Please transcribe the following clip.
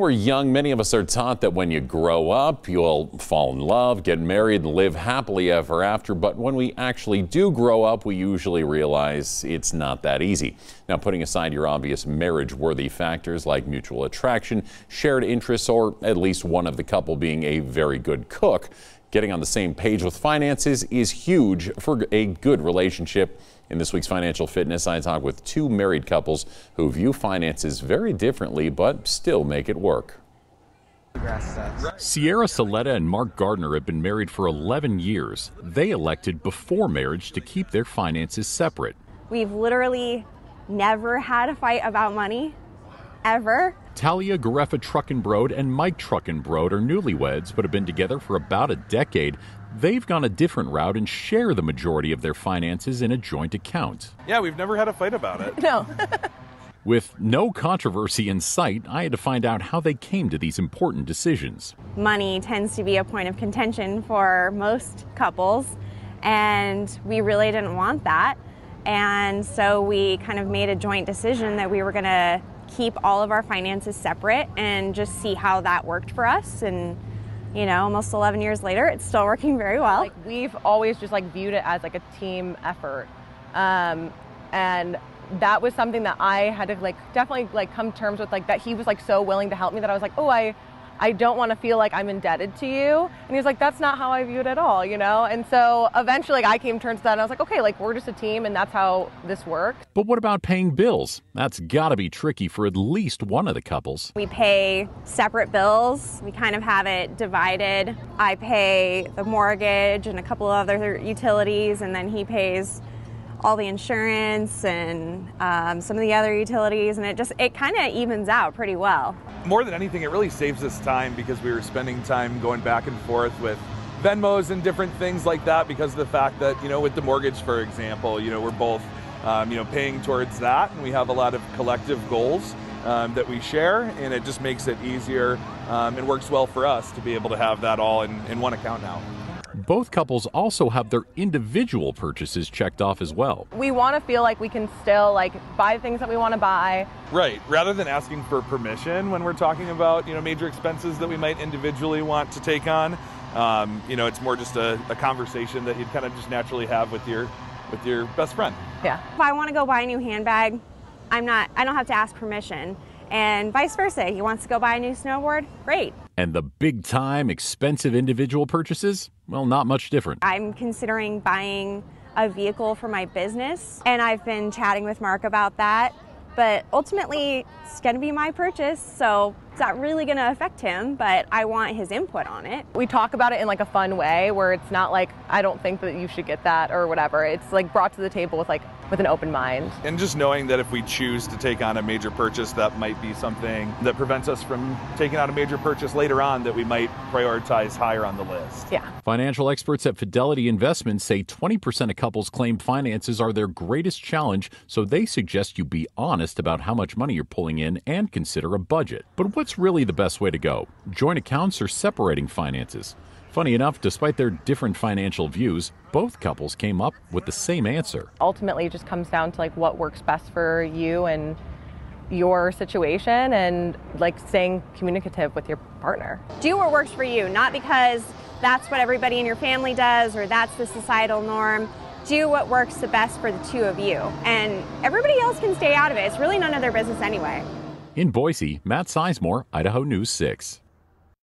We're young. Many of us are taught that when you grow up, you'll fall in love, get married, and live happily ever after. But when we actually do grow up, we usually realize it's not that easy. Now, putting aside your obvious marriage-worthy factors like mutual attraction, shared interests, or at least one of the couple being a very good cook, getting on the same page with finances is huge for a good relationship. In this week's Financial Fitness, I talk with two married couples who view finances very differently but still make it work. Sierra Saletta and Mark Gardner have been married for 11 years. They elected before marriage to keep their finances separate. We've literally never had a fight about money, ever. Talia Garefa Truckenbrode and Mike Truckenbrode are newlyweds but have been together for about a decade. They've gone a different route and share the majority of their finances in a joint account. Yeah, we've never had a fight about it. No. With no controversy in sight, I had to find out how they came to these important decisions. Money tends to be a point of contention for most couples, and we really didn't want that. And so we kind of made a joint decision that we were going to keep all of our finances separate and just see how that worked for us. And you know, almost 11 years later, it's still working very well. Like, we've always just viewed it as a team effort. And that was something that I had to definitely come to terms with, that he was so willing to help me that I was like, oh, I don't want to feel like I'm indebted to you. And he was like, that's not how I view it at all, you know? And so eventually I came to terms with that and I was like, okay, we're just a team and that's how this works. But what about paying bills? That's gotta be tricky for at least one of the couples. We pay separate bills. We kind of have it divided. I pay the mortgage and a couple of other utilities, and then he pays all the insurance and some of the other utilities, and it kind of evens out pretty well. More than anything, it really saves us time because we were spending time going back and forth with Venmos and different things like that because of the fact that, with the mortgage, for example, we're both, paying towards that, and we have a lot of collective goals that we share, and it just makes it easier and works well for us to be able to have that all in one account now. Both couples also have their individual purchases checked off as well. We want to feel like we can still buy things that we want to buy. Right, rather than asking for permission when we're talking about major expenses that we might individually want to take on. It's more just a conversation that you'd kind of just naturally have with your best friend. Yeah. If I want to go buy a new handbag, I don't have to ask permission. And vice versa. He wants to go buy a new snowboard, great. And the big time expensive individual purchases? Well, not much different. I'm considering buying a vehicle for my business, and I've been chatting with Mark about that. But ultimately, it's going to be my purchase, so it's not really going to affect him, but I want his input on it. We talk about it in a fun way where it's not I don't think that you should get that or whatever. It's brought to the table with an open mind. And just knowing that if we choose to take on a major purchase, that might be something that prevents us from taking on a major purchase later on that we might prioritize higher on the list. Yeah. Financial experts at Fidelity Investments say 20% of couples claim finances are their greatest challenge, so they suggest you be honest about how much money you're pulling in and consider a budget. But what's really the best way to go? Joint accounts or separating finances? Funny enough, despite their different financial views, both couples came up with the same answer. Ultimately, it just comes down to what works best for you and your situation, and staying communicative with your partner. Do what works for you, not because that's what everybody in your family does or that's the societal norm. Do what works the best for the two of you, and everybody else can stay out of it. It's really none of their business anyway. In Boise, Matt Sizemore, Idaho News 6.